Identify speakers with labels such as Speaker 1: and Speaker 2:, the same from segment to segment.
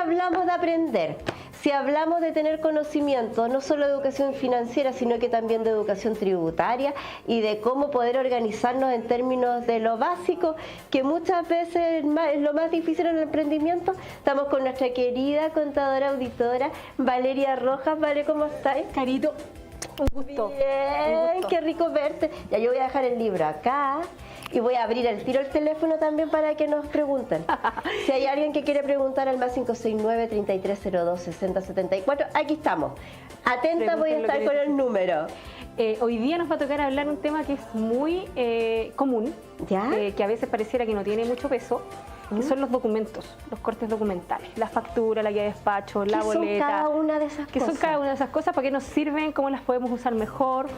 Speaker 1: hablamos de aprender, si hablamos de tener conocimiento, no solo de educación financiera, sino que también de educación tributaria y de cómo poder organizarnos en términos de lo básico, que muchas veces es lo más difícil en el emprendimiento, estamos con nuestra querida contadora auditora, Valeria Rojas. Vale, ¿cómo estás?
Speaker 2: Carito, un gusto.
Speaker 1: Bien,
Speaker 2: un gusto.
Speaker 1: qué rico verte. Ya yo voy a dejar el libro acá. Y voy a abrir el tiro el teléfono también para que nos pregunten. Si hay alguien que quiere preguntar al más 569-3302-6074, aquí estamos. Atenta, voy a estar con el número.
Speaker 2: Hoy día nos va a tocar hablar un tema que es muy común,
Speaker 1: ¿Ya?
Speaker 2: Que a veces pareciera que no tiene mucho peso, que son los documentos, los cortes documentales, la factura, la guía de despacho, la boleta.
Speaker 1: ¿Qué son cada una de esas
Speaker 2: ¿Qué
Speaker 1: cosas?
Speaker 2: son cada una de esas cosas? ¿Para qué nos sirven? ¿Cómo las podemos usar mejor?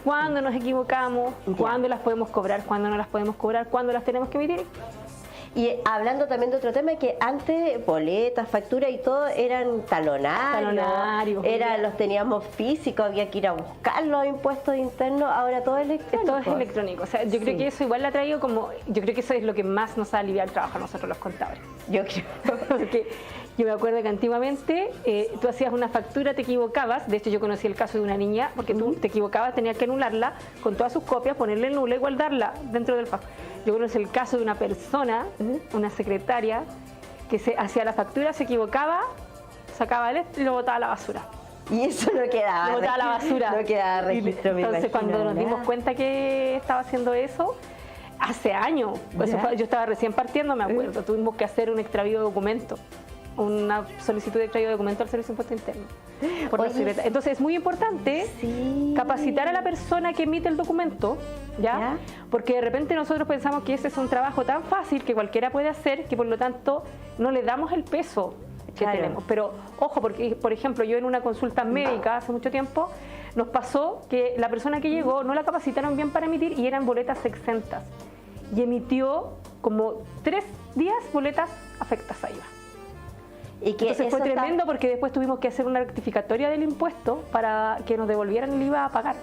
Speaker 2: ¿Cuándo nos equivocamos?
Speaker 1: Ya.
Speaker 2: ¿Cuándo las podemos cobrar? ¿Cuándo no las podemos cobrar? ¿Cuándo las tenemos que emitir?
Speaker 1: Y hablando también de otro tema, que antes boletas, facturas y todo eran talonarios, los teníamos físicos, había que ir a buscar los impuestos internos, ahora todo es electrónico.
Speaker 2: Todo es electrónico, o sea, yo creo que eso igual la ha traído como, yo creo que eso es lo que más nos ha aliviado el trabajo a nosotros los contadores.
Speaker 1: Yo creo.
Speaker 2: Porque yo me acuerdo que antiguamente tú hacías una factura, te equivocabas, de hecho yo conocí el caso de una niña, porque tú te equivocabas, tenías que anularla con todas sus copias, ponerle el nula y guardarla dentro del fax. Yo conocí el caso de una persona, una secretaria, que se hacía la factura, se equivocaba, sacaba el y lo botaba a la basura.
Speaker 1: Y eso no quedaba.
Speaker 2: Lo botaba a la basura.
Speaker 1: No quedaba registro, me
Speaker 2: Entonces
Speaker 1: imagino,
Speaker 2: cuando nos dimos
Speaker 1: ¿verdad?
Speaker 2: cuenta que estaba haciendo eso, hace años, pues
Speaker 1: ¿Ya?
Speaker 2: yo estaba recién partiendo, me acuerdo, tuvimos que hacer un extravío de documento, una solicitud de extravío de documento al Servicio de Impuesto Interno. Por la
Speaker 1: Oye,
Speaker 2: secretaria. Entonces es muy importante
Speaker 1: Sí.
Speaker 2: capacitar a la persona que emite el documento, ¿ya? Porque de repente nosotros pensamos que ese es un trabajo tan fácil que cualquiera puede hacer, que por lo tanto no le damos el peso que
Speaker 1: Claro.
Speaker 2: tenemos. Pero ojo, porque por ejemplo yo en una consulta médica hace mucho tiempo, nos pasó que la persona que llegó no la capacitaron bien para emitir y eran boletas exentas. Y emitió como 3 días boletas afectas a IVA.
Speaker 1: Y que
Speaker 2: Entonces fue
Speaker 1: eso está-
Speaker 2: tremendo porque después tuvimos que hacer una rectificatoria del impuesto para que nos devolvieran el IVA a pagar.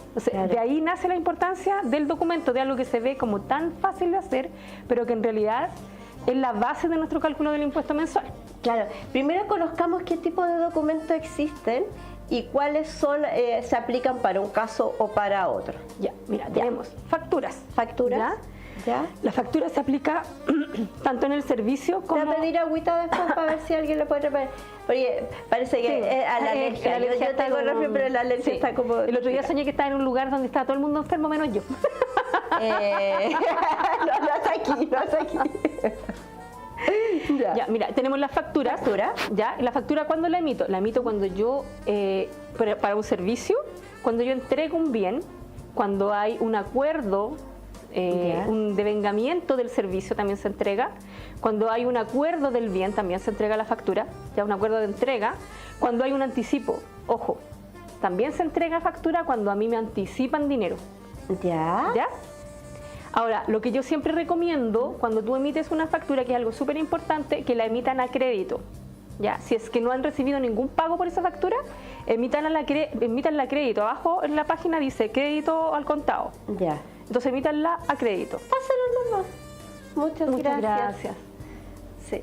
Speaker 2: Entonces,
Speaker 1: Claro.
Speaker 2: de ahí nace la importancia del documento, de algo que se ve como tan fácil de hacer, pero que en realidad es la base de nuestro cálculo del impuesto mensual.
Speaker 1: Claro, primero conozcamos qué tipo de documentos existen y cuáles son se aplican para un caso o para otro.
Speaker 2: Ya, mira, tenemos facturas.
Speaker 1: ¿Facturas?
Speaker 2: ¿Ya?
Speaker 1: ¿Ya?
Speaker 2: La factura se aplica tanto en el servicio
Speaker 1: Te
Speaker 2: como...
Speaker 1: voy a pedir agüita después para ver si alguien le puede reparar. Porque parece que
Speaker 2: Sí.
Speaker 1: a la alergia.
Speaker 2: La alergia
Speaker 1: Yo
Speaker 2: está
Speaker 1: tengo
Speaker 2: como-
Speaker 1: refri, pero la alergia
Speaker 2: Sí.
Speaker 1: está como...
Speaker 2: El otro día soñé que estaba en un lugar donde estaba todo el mundo enfermo menos yo.
Speaker 1: no es aquí, no es aquí.
Speaker 2: Ya, mira, tenemos las facturas.
Speaker 1: Factura.
Speaker 2: Ya, la factura, ¿cuándo la emito? La emito cuando yo, para un servicio, cuando yo entrego un bien, cuando hay un acuerdo,
Speaker 1: Ya.
Speaker 2: un devengamiento del servicio también se entrega, cuando hay un acuerdo del bien también se entrega la factura, ya un acuerdo de entrega, cuando hay un anticipo, ojo, también se entrega factura cuando a mí me anticipan dinero.
Speaker 1: ¿Ya?
Speaker 2: ¿Ya? Ahora, lo que yo siempre recomiendo cuando tú emites una factura, que es algo súper importante, que la emitan a crédito. ¿Ya? Si es que no han recibido ningún pago por esa factura, emítanla a crédito. Abajo en la página dice crédito al contado.
Speaker 1: Ya.
Speaker 2: Entonces emítanla a crédito.
Speaker 1: Pásalo nomás. Muchas gracias. Sí.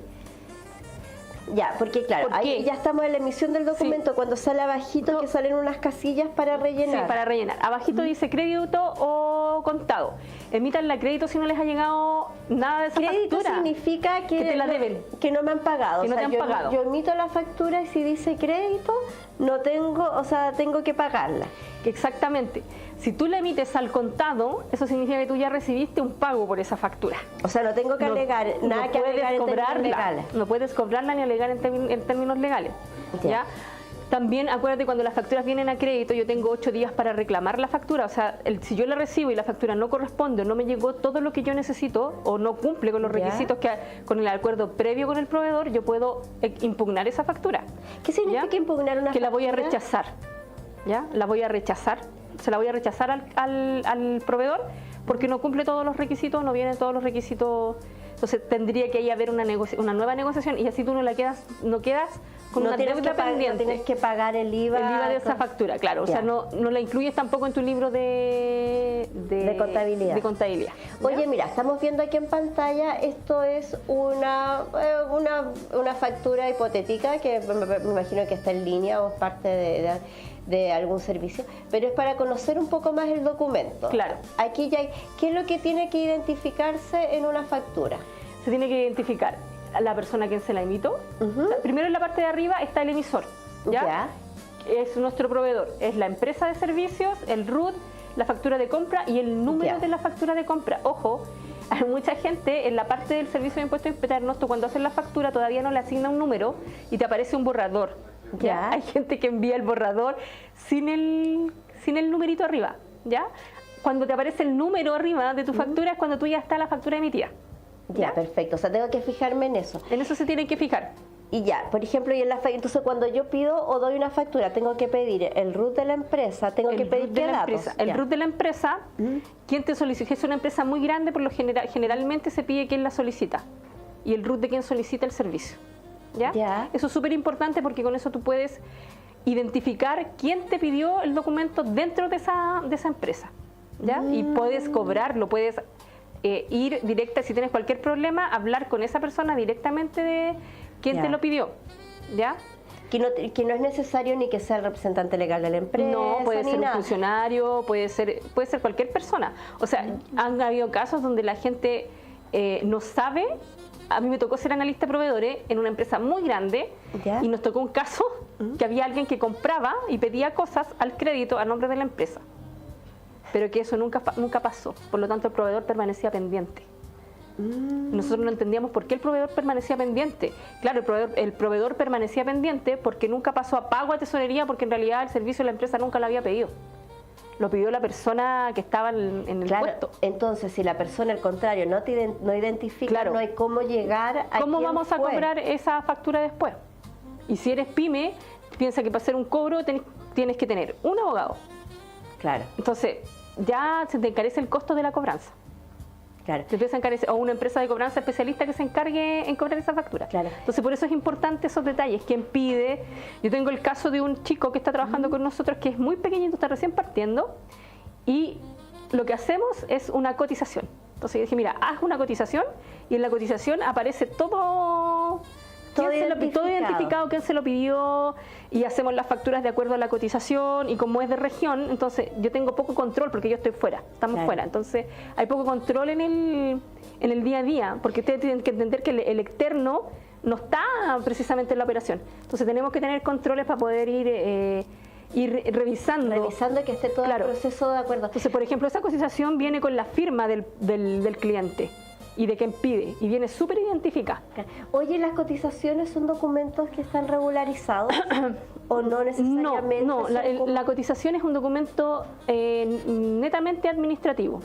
Speaker 1: Ya, porque claro,
Speaker 2: ¿Por
Speaker 1: ahí
Speaker 2: qué?
Speaker 1: ya estamos en la emisión del documento, cuando sale abajito que salen unas casillas para rellenar.
Speaker 2: Sí, para rellenar. Abajito dice crédito o contado. Emítanla a crédito si no les ha llegado nada de esa
Speaker 1: Crédito
Speaker 2: factura.
Speaker 1: significa que
Speaker 2: te la deben.
Speaker 1: Que no me han pagado.
Speaker 2: Que no
Speaker 1: O sea,
Speaker 2: te han pagado.
Speaker 1: Yo emito la factura y si dice crédito, no tengo, o sea, tengo que pagarla.
Speaker 2: Exactamente. Si tú la emites al contado, eso significa que tú ya recibiste un pago por esa factura.
Speaker 1: O sea, no tengo que alegar, nada
Speaker 2: no
Speaker 1: que alegar en
Speaker 2: puedes
Speaker 1: términos
Speaker 2: cobrarla,
Speaker 1: legales.
Speaker 2: no puedes cobrarla ni alegar en términos legales.
Speaker 1: Ya.
Speaker 2: ¿Ya? También acuérdate, cuando las facturas vienen a crédito, yo tengo 8 días para reclamar la factura. O sea, si yo la recibo y la factura no corresponde o no me llegó todo lo que yo necesito o no cumple con los
Speaker 1: Ya.
Speaker 2: requisitos con el acuerdo previo con el proveedor, yo puedo impugnar esa factura.
Speaker 1: ¿Qué significa
Speaker 2: ¿Ya?
Speaker 1: impugnar una
Speaker 2: Que la voy a
Speaker 1: factura?
Speaker 2: rechazar. ¿Ya? La voy a rechazar. Se la voy a rechazar al proveedor porque no cumple todos los requisitos, no vienen todos los requisitos. Entonces tendría que ahí haber una nueva negociación y así tú no quedas con una deuda pendiente.
Speaker 1: No tienes que pagar el IVA.
Speaker 2: El IVA de esa factura, claro. O sea, no la incluyes tampoco en tu libro de
Speaker 1: contabilidad.
Speaker 2: De contabilidad.
Speaker 1: Oye, mira, estamos viendo aquí en pantalla, esto es una factura hipotética que me imagino que está en línea o es parte de algún servicio, pero es para conocer un poco más el documento.
Speaker 2: Claro.
Speaker 1: Aquí ya hay, ¿qué es lo que tiene que identificarse en una factura?
Speaker 2: Se tiene que identificar a la persona a quien se la emitió. Primero en la parte de arriba está el emisor, ¿ya? Es nuestro proveedor, es la empresa de servicios, el RUT, la factura de compra y el número de la factura de compra. Ojo, hay mucha gente en la parte del servicio de impuestos internos, tú cuando haces la factura todavía no le asigna un número y te aparece un borrador. ¿Ya? Hay gente que envía el borrador sin el numerito arriba, ¿ya? Cuando te aparece el número arriba de tu factura es cuando tú ya está la factura emitida.
Speaker 1: Ya, perfecto. O sea, tengo que fijarme en eso.
Speaker 2: En eso se tienen que fijar.
Speaker 1: Y ya, por ejemplo, entonces cuando yo pido o doy una factura, tengo que pedir el RUT de la empresa, tengo que pedir qué datos.
Speaker 2: El RUT de la empresa, ¿quién te solicita? Es una empresa muy grande, por lo generalmente se pide quién la solicita. Y el RUT de quien solicita el servicio. ¿Ya? Eso es súper importante porque con eso tú puedes identificar quién te pidió el documento dentro de esa empresa, ¿ya? Y puedes cobrarlo, puedes ir directa, si tienes cualquier problema, hablar con esa persona directamente de quién te lo pidió, ¿ya?
Speaker 1: Que no es necesario ni que sea el representante legal de la empresa.
Speaker 2: No, puede ser un
Speaker 1: nada.
Speaker 2: Funcionario, puede ser cualquier persona. O sea, han habido casos donde la gente no sabe. A mí me tocó ser analista de proveedores en una empresa muy grande y nos tocó un caso que había alguien que compraba y pedía cosas al crédito a nombre de la empresa, pero que eso nunca pasó, por lo tanto el proveedor permanecía pendiente. Nosotros no entendíamos por qué el proveedor permanecía pendiente. Claro, el proveedor permanecía pendiente porque nunca pasó a pago a tesorería, porque en realidad el servicio de la empresa nunca lo había pedido. Lo pidió la persona que estaba en el puesto.
Speaker 1: Entonces, si la persona, al contrario, no identifica, no hay cómo llegar a
Speaker 2: ¿Cómo vamos a cobrar esa factura después? Y si eres pyme, piensa que para hacer un cobro tienes que tener un abogado.
Speaker 1: Claro.
Speaker 2: Entonces, ya se te encarece el costo de la cobranza.
Speaker 1: Claro.
Speaker 2: Te empieza a encarecer, o una empresa de cobranza especialista que se encargue en cobrar esa factura.
Speaker 1: Claro.
Speaker 2: Entonces, por eso es importante esos detalles. ¿Quién pide? Yo tengo el caso de un chico que está trabajando con nosotros, que es muy pequeñito, está recién partiendo, y lo que hacemos es una cotización. Entonces yo dije, mira, haz una cotización, y en la cotización aparece todo identificado, quién se lo pidió, y hacemos las facturas de acuerdo a la cotización, y como es de región, entonces yo tengo poco control porque yo estoy fuera, estamos fuera, entonces hay poco control en el día a día, porque ustedes tienen que entender que el externo no está precisamente en la operación, entonces tenemos que tener controles para poder ir revisando
Speaker 1: que esté todo el proceso de acuerdo.
Speaker 2: Entonces, por ejemplo, esa cotización viene con la firma del cliente y de quien pide, y viene súper identificada.
Speaker 1: Oye, ¿las cotizaciones son documentos que están regularizados o no necesariamente?
Speaker 2: No, la cotización es un documento netamente administrativo,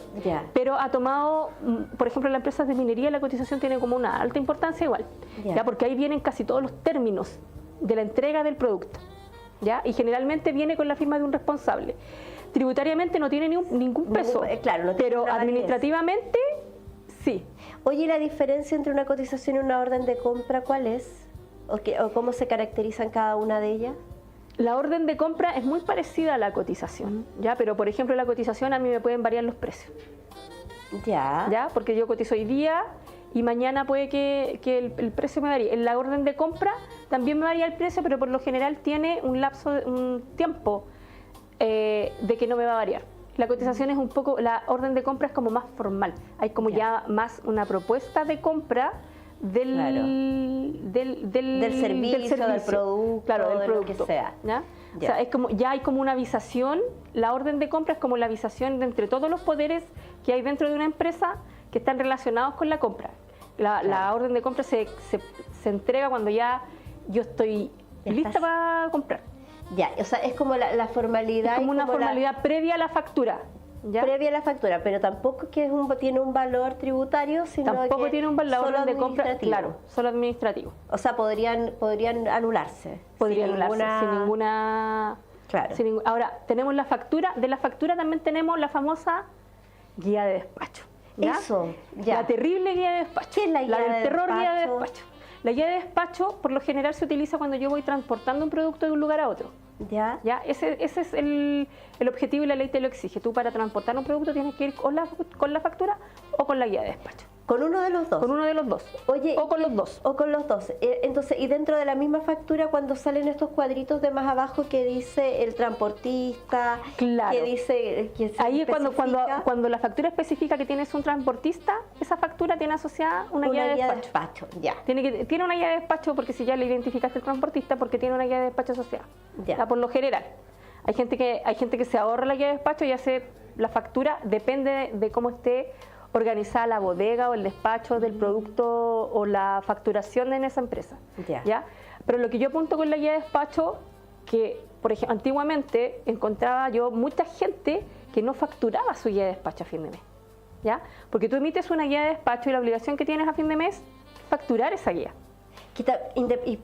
Speaker 2: pero ha tomado, por ejemplo, en las empresas de minería la cotización tiene como una alta importancia igual, ¿ya? Porque ahí vienen casi todos los términos de la entrega del producto, ¿ya? Y generalmente viene con la firma de un responsable. Tributariamente no tiene ningún peso, pero administrativamente sí.
Speaker 1: Oye, ¿la diferencia entre una cotización y una orden de compra cuál es? ¿O cómo se caracterizan cada una de ellas?
Speaker 2: La orden de compra es muy parecida a la cotización, ¿ya? Pero, por ejemplo, la cotización a mí me pueden variar los precios. ¿Ya? Porque yo cotizo hoy día y mañana puede que el precio me varíe. En la orden de compra también me varía el precio, pero por lo general tiene un tiempo de que no me va a variar. La cotización es un poco, la orden de compra es como más formal, hay como ya más una propuesta de compra del servicio, del producto, del producto, lo que sea. ¿Ya? O sea, ya hay como una avisación. La orden de compra es como la avisación de entre todos los poderes que hay dentro de una empresa que están relacionados con la compra. La orden de compra se entrega cuando ya yo estoy lista para comprar.
Speaker 1: Ya, o sea, es como la formalidad.
Speaker 2: Es como una formalidad previa a la factura. ¿Ya?
Speaker 1: Previa a la factura, pero tampoco que tiene un valor tributario, sino
Speaker 2: tampoco
Speaker 1: que
Speaker 2: tiene un valor de compra, claro, solo administrativo.
Speaker 1: O sea, podrían anularse.
Speaker 2: Podrían anularse sin ninguna...
Speaker 1: Claro.
Speaker 2: Ahora, tenemos la factura. De la factura también tenemos la famosa guía de despacho. ¿Ya?
Speaker 1: Eso, ya.
Speaker 2: La terrible guía de despacho.
Speaker 1: ¿Qué es la guía
Speaker 2: del terror
Speaker 1: despacho?
Speaker 2: Guía de despacho. La guía de despacho, por lo general, se utiliza cuando yo voy transportando un producto de un lugar a otro.
Speaker 1: ¿Ya?
Speaker 2: ¿Ya? Ese es el objetivo y la ley te lo exige. Tú para transportar un producto tienes que ir con la factura o con la guía de despacho.
Speaker 1: Con uno de los dos.
Speaker 2: Con uno de los dos.
Speaker 1: Oye,
Speaker 2: o con los dos.
Speaker 1: O con los dos. Entonces, y dentro de la misma factura, cuando salen estos cuadritos de más abajo que dice el transportista,
Speaker 2: claro.
Speaker 1: que dice que se
Speaker 2: ahí es
Speaker 1: especifica,
Speaker 2: cuando la factura especifica que tienes un transportista, esa factura tiene asociada una guía de despacho.
Speaker 1: Ya.
Speaker 2: Tiene una guía de despacho porque si ya le identificaste el transportista, porque tiene una guía de despacho asociada.
Speaker 1: Ya.
Speaker 2: O sea, por lo general. Hay gente que se ahorra la guía de despacho y hace la factura, depende de cómo esté organizada la bodega o el despacho del producto o la facturación en esa empresa. ¿Ya? Pero lo que yo apunto con la guía de despacho, que por ejemplo, antiguamente encontraba yo mucha gente que no facturaba su guía de despacho a fin de mes. ¿Ya? Porque tú emites una guía de despacho y la obligación que tienes a fin de mes es facturar esa guía.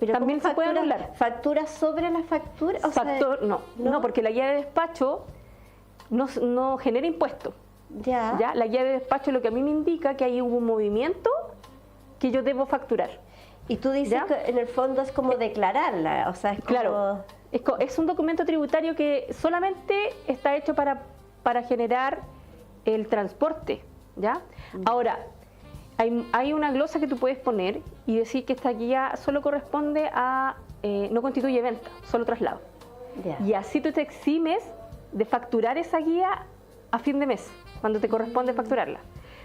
Speaker 1: Pero
Speaker 2: también se puede anular.
Speaker 1: ¿Factura sobre la factura? O sea,
Speaker 2: no, porque la guía de despacho no genera impuestos.
Speaker 1: Ya.
Speaker 2: La guía de despacho lo que a mí me indica que hay un movimiento que yo debo facturar.
Speaker 1: Y tú dices que en el fondo es como declararla, o sea, es como...
Speaker 2: Claro, es un documento tributario que solamente está hecho para generar el transporte, ¿ya? Ahora, hay una glosa que tú puedes poner y decir que esta guía solo corresponde a, no constituye venta, solo traslado. Y así tú te eximes de facturar esa guía a fin de mes, cuando te corresponde facturarla.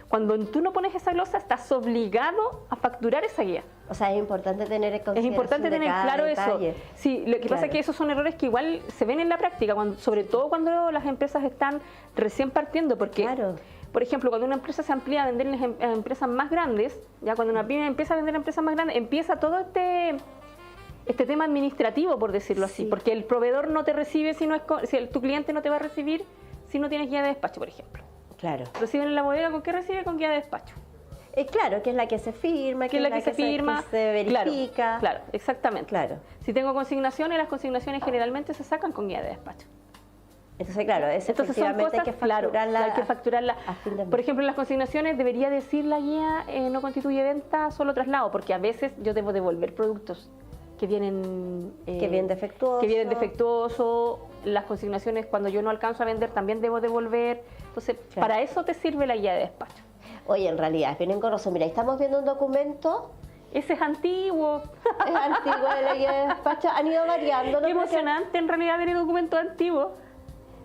Speaker 2: Cuando tú no pones esa glosa, estás obligado a facturar esa guía.
Speaker 1: O sea, es importante tener en consideración.
Speaker 2: Es importante tener claro
Speaker 1: detalle.
Speaker 2: eso. Sí, lo que pasa es que esos son errores que igual se ven en la práctica, sobre todo cuando las empresas están recién partiendo, porque, por ejemplo, cuando una empresa se amplía a vender a empresas más grandes, ya cuando una pyme empieza a vender a empresas más grandes, empieza todo este tema administrativo, por decirlo así, porque el proveedor no te recibe si tu cliente no te va a recibir si no tienes guía de despacho, por ejemplo.
Speaker 1: Claro.
Speaker 2: Reciben en la bodega, ¿con qué recibe? Con guía de despacho.
Speaker 1: Claro, que es la que se firma, que es la que se verifica.
Speaker 2: Claro, exactamente.
Speaker 1: Claro.
Speaker 2: Si tengo consignaciones, las consignaciones generalmente se sacan con guía de despacho.
Speaker 1: Entonces, claro, efectivamente hay que facturarla.
Speaker 2: Hay que facturarla.
Speaker 1: A fin de mes.
Speaker 2: Por ejemplo, en las consignaciones debería decir la guía no constituye venta, solo traslado, porque a veces yo debo devolver productos que vienen defectuosos. Las consignaciones, cuando yo no alcanzo a vender, también debo devolver. Entonces, para eso te sirve la guía de despacho.
Speaker 1: Oye, en realidad es bien engorroso. Mira, estamos viendo un documento.
Speaker 2: Ese es antiguo.
Speaker 1: Es antiguo de la guía de despacho. Han ido variando.
Speaker 2: Qué emocionante en realidad ver el documento antiguo.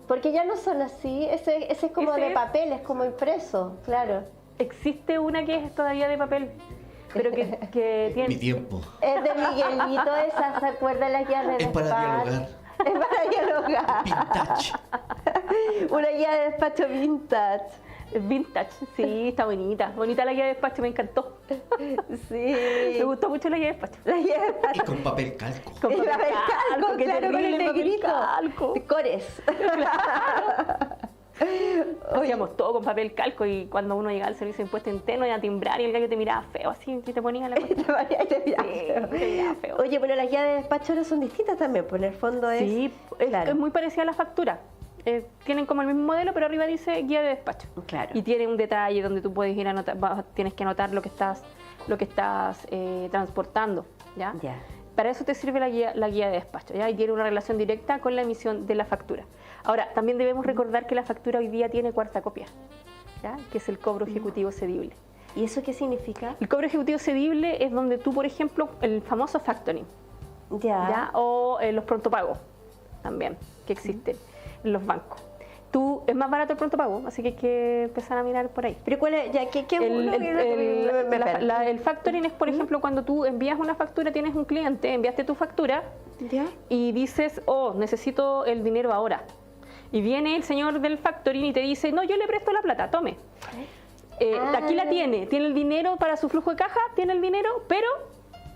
Speaker 1: Porque ya no son así. Ese es como de papel, es como impreso, claro.
Speaker 2: Existe una que es todavía de papel. Pero que tiene...
Speaker 3: Mi tiempo.
Speaker 1: Es de Miguelito, esa, ¿se acuerda la guía de despacho?
Speaker 3: Es para dialogar.
Speaker 1: Es para dialogar.
Speaker 3: Vintage.
Speaker 1: Una guía de despacho vintage.
Speaker 2: Vintage, sí, está bonita. Bonita la guía de despacho, me encantó.
Speaker 1: Sí.
Speaker 2: Me gustó mucho la guía de despacho.
Speaker 1: La guía de despacho.
Speaker 3: Y con papel calco.
Speaker 2: Con papel calco,
Speaker 1: claro, con el negrito.
Speaker 2: Calco.
Speaker 1: Cores.
Speaker 2: Hacíamos todo con papel calco y cuando uno llegaba al servicio de impuesto interno iba a timbrar y el gallo te miraba feo, así, y te ponía la cuestión.
Speaker 1: te miraba feo. Oye, bueno, las guías de despacho ahora son distintas también, pues en el fondo es...
Speaker 2: Sí, es muy parecida a la factura. Tienen como el mismo modelo, pero arriba dice guía de despacho.
Speaker 1: Claro.
Speaker 2: Y tiene un detalle donde tú puedes ir a anotar, tienes que anotar lo que estás transportando, ¿ya? Para eso te sirve la guía de despacho, ¿ya? Y tiene una relación directa con la emisión de la factura. Ahora, también debemos recordar que la factura hoy día tiene cuarta copia, ¿ya? Que es el cobro ejecutivo cedible.
Speaker 1: ¿Y eso qué significa?
Speaker 2: El cobro ejecutivo cedible es donde tú, por ejemplo, el famoso factoring, ¿ya? O los prontopagos también, que existen en los bancos. Es más barato el pronto pago, así que hay que empezar a mirar por ahí.
Speaker 1: ¿Pero cuál es?
Speaker 2: El factoring es, por ejemplo, cuando tú envías una factura, tienes un cliente, enviaste tu factura y dices, necesito el dinero ahora. Y viene el señor del factoring y te dice, no, yo le presto la plata, tome. Aquí la tiene el dinero para su flujo de caja, tiene el dinero, pero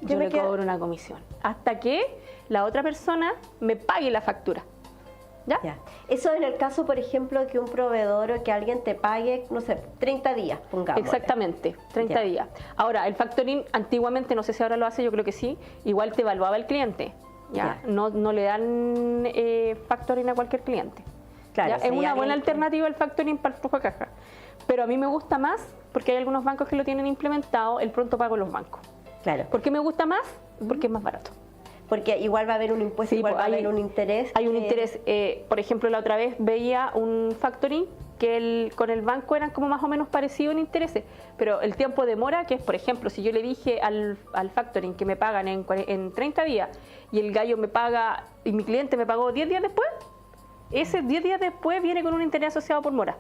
Speaker 2: yo le cobro una comisión. Hasta que la otra persona me pague la factura. ¿Ya?
Speaker 1: Eso en el caso, por ejemplo, que un proveedor o que alguien te pague, no sé, 30 días, pongamos.
Speaker 2: Exactamente, 30 días. Ahora, el factoring antiguamente, no sé si ahora lo hace, yo creo que sí, igual te evaluaba el cliente. No le dan factoring a cualquier cliente. Claro, es una buena alternativa el factoring para el flujo de caja. Pero a mí me gusta más, porque hay algunos bancos que lo tienen implementado, el pronto pago en los bancos.
Speaker 1: Claro.
Speaker 2: ¿Por qué me gusta más? Porque es más barato.
Speaker 1: Porque igual va a haber un impuesto,
Speaker 2: Sí,
Speaker 1: igual
Speaker 2: pues,
Speaker 1: va a haber un interés.
Speaker 2: Hay un interés. Por ejemplo, la otra vez veía un factoring que con el banco eran como más o menos parecidos en intereses, pero el tiempo de mora, que es, por ejemplo, si yo le dije al factoring que me pagan en 30 días y el gallo me paga, y mi cliente me pagó 10 días después, ese 10 días después viene con un interés asociado por mora.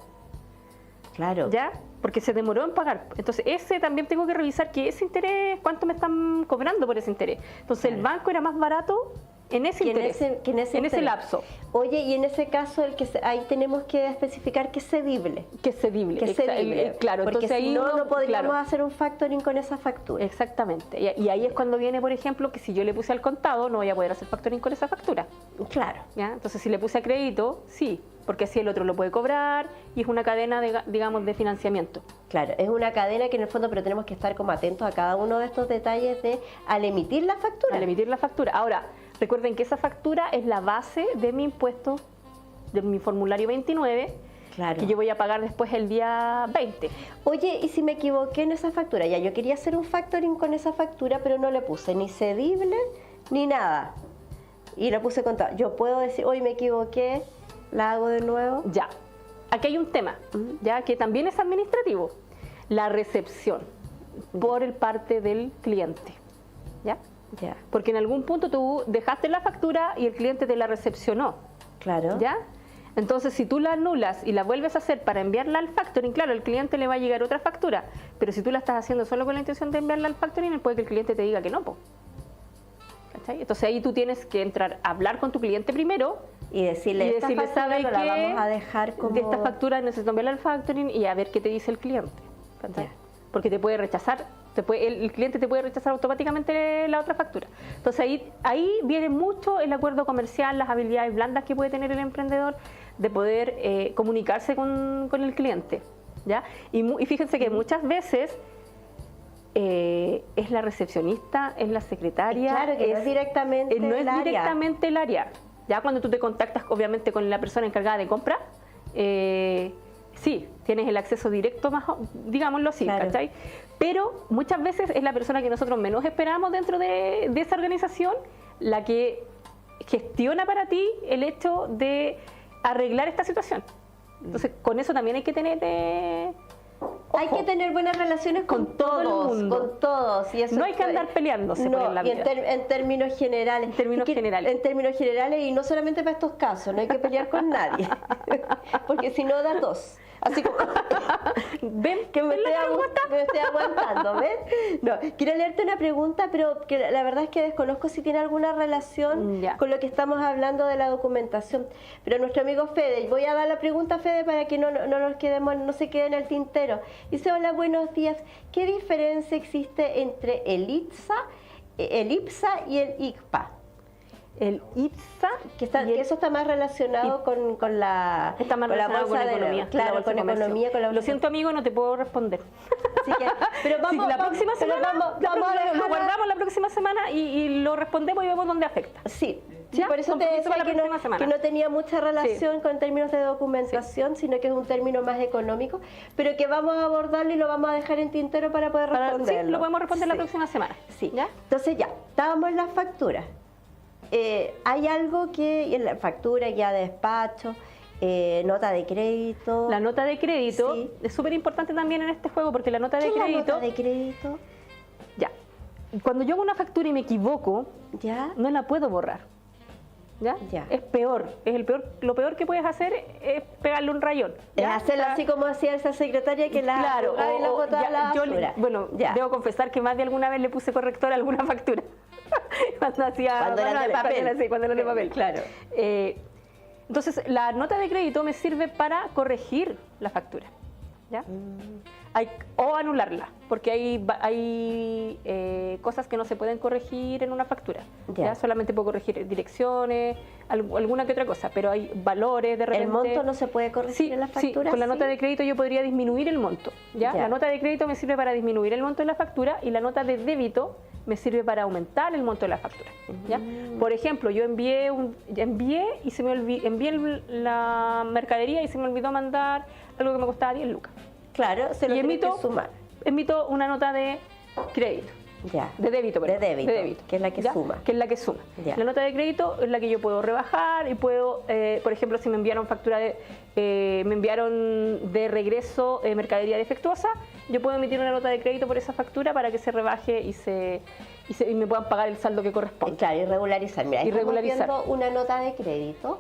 Speaker 1: Claro.
Speaker 2: ¿Ya? Porque se demoró en pagar. Entonces, ese también tengo que revisar que ese interés, cuánto me están cobrando por ese interés. Entonces, el banco era más barato en ese interés, en ese lapso.
Speaker 1: Oye, y en ese caso, ahí tenemos que especificar que es cedible.
Speaker 2: Que es cedible.
Speaker 1: Que es cedible.
Speaker 2: Claro,
Speaker 1: porque
Speaker 2: entonces
Speaker 1: si
Speaker 2: ahí
Speaker 1: no podríamos
Speaker 2: claro.
Speaker 1: hacer un factoring con esa factura.
Speaker 2: Exactamente. Y ahí es cuando viene, por ejemplo, que si yo le puse al contado, no voy a poder hacer factoring con esa factura.
Speaker 1: Claro.
Speaker 2: ¿Ya? Entonces, si le puse a crédito, sí, porque así el otro lo puede cobrar y es una cadena, digamos, de financiamiento.
Speaker 1: Claro, es una cadena que en el fondo, pero tenemos que estar como atentos a cada uno de estos detalles al emitir la factura.
Speaker 2: Al emitir la factura. Ahora, recuerden que esa factura es la base de mi impuesto, de mi formulario 29,
Speaker 1: claro,
Speaker 2: que yo voy a pagar después el día 20.
Speaker 1: Oye, ¿y si me equivoqué en esa factura? Ya, yo quería hacer un factoring con esa factura, pero no le puse ni cedible ni nada. Y le puse contado. Yo puedo decir, hoy me equivoqué, la hago de nuevo.
Speaker 2: Ya, aquí hay un tema, ya que también es administrativo, la recepción por el parte del cliente, ¿ya?
Speaker 1: Ya.
Speaker 2: Porque en algún punto tú dejaste la factura y el cliente te la recepcionó,
Speaker 1: Claro.
Speaker 2: ¿ya? Entonces, si tú la anulas y la vuelves a hacer para enviarla al factoring, claro, al cliente le va a llegar otra factura, pero si tú la estás haciendo solo con la intención de enviarla al factoring, puede que el cliente te diga que no, po. ¿Cachai? Entonces ahí tú tienes que entrar a hablar con tu cliente primero
Speaker 1: Y decirle, esta factura
Speaker 2: ¿sabe
Speaker 1: no la
Speaker 2: qué?
Speaker 1: vamos a dejar como...
Speaker 2: De esta factura necesito enviarla al factoring y a ver qué te dice el cliente. ¿Cachai?
Speaker 1: Ya.
Speaker 2: Porque te puede rechazar, el cliente te puede rechazar automáticamente la otra factura. Entonces ahí viene mucho el acuerdo comercial, las habilidades blandas que puede tener el emprendedor de poder comunicarse con el cliente, ¿ya? Y fíjense que muchas veces es la recepcionista, es la secretaria.
Speaker 1: Claro, que no es directamente
Speaker 2: no es
Speaker 1: el área.
Speaker 2: directamente el área. Ya cuando tú te contactas obviamente con la persona encargada de compra, sí, tienes el acceso directo, más, digámoslo así,
Speaker 1: Claro.
Speaker 2: ¿cachai? Pero muchas veces es la persona que nosotros menos esperamos dentro de esa organización la que gestiona para ti el hecho de arreglar esta situación. Entonces, con eso también hay que tener...
Speaker 1: Hay que tener buenas relaciones con
Speaker 2: todo el
Speaker 1: todos,
Speaker 2: mundo.
Speaker 1: con todos. Y eso
Speaker 2: No hay que andar peleándose por la
Speaker 1: y en,
Speaker 2: vida.
Speaker 1: en términos generales.
Speaker 2: En términos generales.
Speaker 1: En términos generales y no solamente para estos casos, no hay que pelear con nadie. Porque si no da tos. Así como...
Speaker 2: ¿Ven
Speaker 1: que me
Speaker 2: ¿Ven la
Speaker 1: estoy,
Speaker 2: pregunta?
Speaker 1: me estoy aguantando, ¿ves? No, quiero leerte una pregunta, pero que la verdad es que desconozco si tiene alguna relación
Speaker 2: Ya.
Speaker 1: con lo que estamos hablando de la documentación. Pero nuestro amigo Fede, voy a dar la pregunta a Fede para que no nos quedemos, no se quede en el tintero. Dice, hola, buenos días. ¿Qué diferencia existe entre el IPSA y el ICPA?
Speaker 2: El IPSA,
Speaker 1: Que eso está más relacionado con la
Speaker 2: está más
Speaker 1: con la
Speaker 2: relacionado
Speaker 1: bolsa
Speaker 2: con
Speaker 1: de
Speaker 2: economía.
Speaker 1: claro,
Speaker 2: la bolsa
Speaker 1: con
Speaker 2: de comercio.
Speaker 1: economía, con la
Speaker 2: Lo
Speaker 1: bolsa.
Speaker 2: siento, amigo, no te puedo responder.
Speaker 1: Así que, pero vamos,
Speaker 2: la próxima
Speaker 1: pero
Speaker 2: semana
Speaker 1: vamos
Speaker 2: lo guardamos la próxima semana y lo respondemos y vemos dónde afecta.
Speaker 1: Sí,
Speaker 2: ¿Ya?
Speaker 1: por eso te
Speaker 2: Compromiso
Speaker 1: decía
Speaker 2: para la próxima semana.
Speaker 1: que no tenía mucha relación con términos de documentación, sino que es un término más económico, pero que vamos a abordarlo y lo vamos a dejar en tintero para poder responderlo.
Speaker 2: Sí, lo podemos responder la
Speaker 1: Sí.
Speaker 2: próxima semana.
Speaker 1: Sí.
Speaker 2: ¿Ya?
Speaker 1: Entonces ya, estábamos en las facturas. Hay algo que en la factura, ya de despacho, nota de crédito.
Speaker 2: La nota de crédito
Speaker 1: Sí.
Speaker 2: es súper importante también en este juego porque la nota
Speaker 1: ¿Qué
Speaker 2: de
Speaker 1: es la
Speaker 2: crédito...
Speaker 1: nota de crédito?
Speaker 2: Ya. Cuando yo hago una factura y me equivoco,
Speaker 1: ¿Ya?
Speaker 2: no la puedo borrar. ¿Ya?
Speaker 1: Ya.
Speaker 2: Es peor. Lo peor que puedes hacer es pegarle un rayón.
Speaker 1: Es
Speaker 2: ¿ya?
Speaker 1: hacerlo así como hacía esa secretaria que la
Speaker 2: Claro,
Speaker 1: arrugaba y la botaba a la basura.
Speaker 2: bueno,
Speaker 1: Ya.
Speaker 2: debo confesar que más de alguna vez le puse corrector a alguna factura. Cuando hacía
Speaker 1: Cuando eran de papel.
Speaker 2: Cuando eran de papel.
Speaker 1: Claro.
Speaker 2: Entonces, la nota de crédito me sirve para corregir la factura. ¿Ya? O anularla, porque hay cosas que no se pueden corregir en una factura.
Speaker 1: Ya.
Speaker 2: ¿Ya? Solamente puedo corregir direcciones, alguna que otra cosa, pero hay valores de repente.
Speaker 1: ¿El monto no se puede corregir en la factura?
Speaker 2: Sí, con la
Speaker 1: ¿Sí?
Speaker 2: nota de crédito yo podría disminuir el monto. ¿ya?
Speaker 1: Ya.
Speaker 2: La nota de crédito me sirve para disminuir el monto de la factura y la nota de débito me sirve para aumentar el monto de la factura. ¿ya? Por ejemplo, yo envié y se me envié la mercadería y se me olvidó mandar algo que me costaba 10 lucas.
Speaker 1: Claro, se lo
Speaker 2: Y
Speaker 1: tiene que sumar.
Speaker 2: emito una nota de crédito.
Speaker 1: Ya.
Speaker 2: De débito, perdón.
Speaker 1: De débito, que es la que
Speaker 2: ¿ya?
Speaker 1: suma.
Speaker 2: Que es la que suma.
Speaker 1: Ya.
Speaker 2: La nota de crédito es la que yo puedo rebajar y puedo, por ejemplo, si me enviaron factura me enviaron de regreso mercadería defectuosa, yo puedo emitir una nota de crédito por esa factura para que se rebaje y me puedan pagar el saldo que corresponde.
Speaker 1: Claro, y regularizar. Mira, ahí
Speaker 2: Y regularizar.
Speaker 1: estamos viendo una nota de crédito.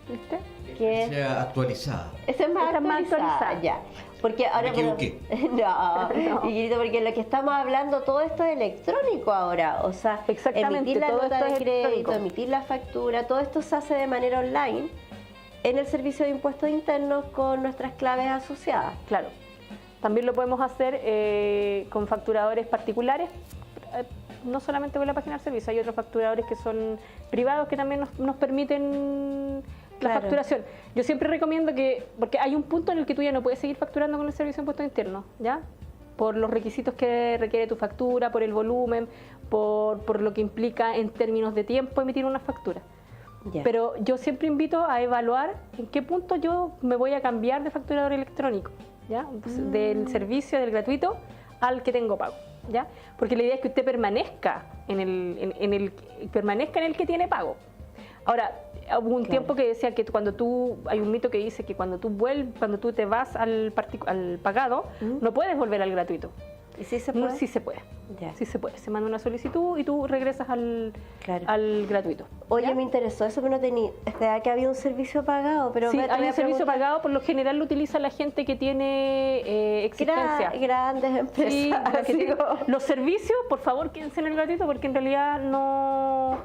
Speaker 2: ¿Viste?
Speaker 1: Que
Speaker 3: sea actualizada.
Speaker 1: esa es más
Speaker 2: Esta es más
Speaker 1: actualizada,
Speaker 2: actualizada.
Speaker 1: ya. Porque ahora,
Speaker 3: Me equivoqué.
Speaker 1: No,
Speaker 2: No.
Speaker 1: Guillerito, porque lo que estamos hablando, todo esto es electrónico ahora. O sea,
Speaker 2: Exactamente,
Speaker 1: emitir la
Speaker 2: todo
Speaker 1: nota
Speaker 2: esto
Speaker 1: de
Speaker 2: es
Speaker 1: crédito,
Speaker 2: electrónico.
Speaker 1: emitir la factura, todo esto se hace de manera online en el Servicio de Impuestos Internos con nuestras claves asociadas.
Speaker 2: Claro. También lo podemos hacer con facturadores particulares, no solamente con la página del servicio, hay otros facturadores que son privados que también nos permiten la
Speaker 1: Claro.
Speaker 2: facturación. Yo siempre recomiendo porque hay un punto en el que tú ya no puedes seguir facturando con el Servicio de Impuestos Internos, ¿ya? Por los requisitos que requiere tu factura, por el volumen, por lo que implica en términos de tiempo emitir una factura.
Speaker 1: Ya.
Speaker 2: Pero yo siempre invito a evaluar en qué punto yo me voy a cambiar de facturador electrónico, ¿ya? Pues, del servicio, del gratuito, al que tengo pago, ¿ya? Porque la idea es que usted permanezca en el que tiene pago. Ahora, hubo un tiempo que decía que hay un mito que dice que cuando tú te vas al pagado, no puedes volver al gratuito.
Speaker 1: ¿Y sí se
Speaker 2: No,
Speaker 1: puede?
Speaker 2: sí se puede.
Speaker 1: Ya.
Speaker 2: Sí se puede. Se manda una solicitud y tú regresas al
Speaker 1: Claro.
Speaker 2: gratuito.
Speaker 1: Oye,
Speaker 2: ¿ya?
Speaker 1: me interesó eso que no tenía. Que había un servicio pagado, pero
Speaker 2: Sí,
Speaker 1: te voy
Speaker 2: hay
Speaker 1: a
Speaker 2: un servicio
Speaker 1: preguntar.
Speaker 2: pagado, por lo general lo utiliza la gente que tiene existencia.
Speaker 1: Grandes empresas.
Speaker 2: Sí, la que
Speaker 1: así
Speaker 2: tiene-
Speaker 1: como-
Speaker 2: los servicios, por favor, quédense en el gratuito porque en realidad no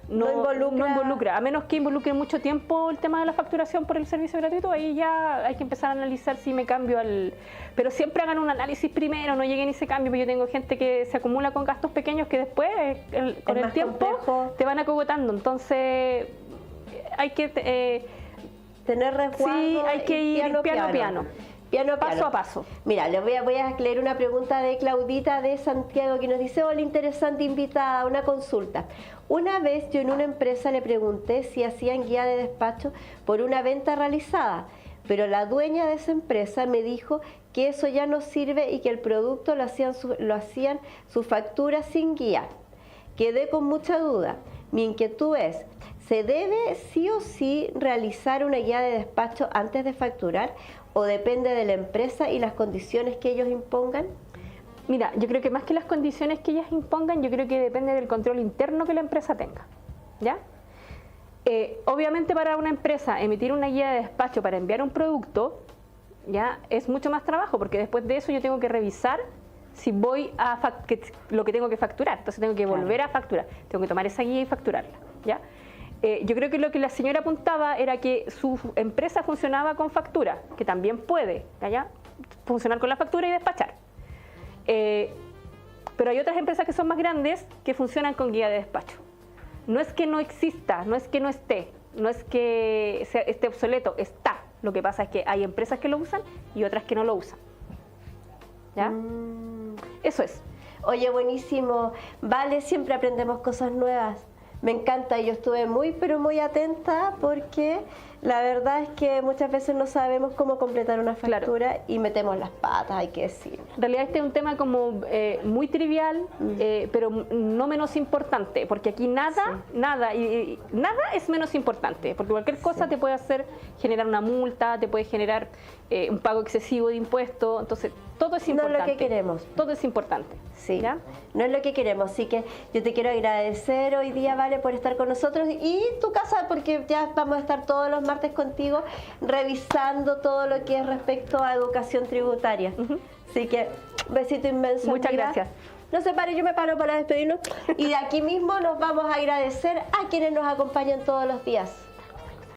Speaker 2: involucra, a menos que involucre mucho tiempo el tema de la facturación por el servicio gratuito, ahí ya hay que empezar a analizar si me cambio Pero siempre hagan un análisis primero, no lleguen y se cambien, porque yo tengo gente que se acumula con gastos pequeños que después, con el
Speaker 1: más
Speaker 2: tiempo,
Speaker 1: complejo.
Speaker 2: te van acogotando, entonces hay que...
Speaker 1: Tener resguardo.
Speaker 2: Sí, hay que
Speaker 1: y
Speaker 2: ir piano. Paso a paso.
Speaker 1: Mira, les voy a leer una pregunta de Claudita de Santiago que nos dice: hola, interesante invitada, una consulta. Una vez yo en una empresa le pregunté si hacían guía de despacho por una venta realizada, pero la dueña de esa empresa me dijo que eso ya no sirve y que el producto lo hacían su factura sin guía. Quedé con mucha duda. Mi inquietud es: ¿se debe sí o sí realizar una guía de despacho antes de facturar o depende de la empresa y las condiciones que ellos impongan?
Speaker 2: Mira, yo creo que más que las condiciones que ellas impongan, yo creo que depende del control interno que la empresa tenga, ¿ya? Obviamente para una empresa emitir una guía de despacho para enviar un producto, ¿ya? Es mucho más trabajo porque después de eso yo tengo que revisar si voy lo que tengo que facturar, entonces tengo que volver a facturar, tengo que tomar esa guía y facturarla, ¿ya? Yo creo que lo que la señora apuntaba era que su empresa funcionaba con factura, que también puede, ¿ya? Funcionar con la factura y despachar. Pero hay otras empresas que son más grandes que funcionan con guía de despacho. No es que no exista, no es que no esté, no es que esté obsoleto, está. Lo que pasa es que hay empresas que lo usan y otras que no lo usan. ¿Ya? Eso es.
Speaker 1: Oye, buenísimo. Vale, siempre aprendemos cosas nuevas. Me encanta, yo estuve pero muy atenta porque la verdad es que muchas veces no sabemos cómo completar una factura y metemos las patas, hay que decirlo.
Speaker 2: En realidad este es un tema como muy trivial, pero no menos importante, porque aquí nada es menos importante, porque cualquier cosa te puede hacer generar una multa, te puede generar un pago excesivo de impuestos, entonces todo es importante.
Speaker 1: No es lo que queremos.
Speaker 2: Todo es importante.
Speaker 1: Sí,
Speaker 2: ¿ya?
Speaker 1: no es lo que queremos, así que yo te quiero agradecer hoy día, Vale, por estar con nosotros y tu casa, porque ya vamos a estar todos los martes contigo revisando todo lo que es respecto a educación tributaria. Así que besito inmenso.
Speaker 2: Muchas
Speaker 1: amiga.
Speaker 2: gracias.
Speaker 1: No se pare, yo me paro para despedirnos y de aquí mismo nos vamos a agradecer a quienes nos acompañan todos los días.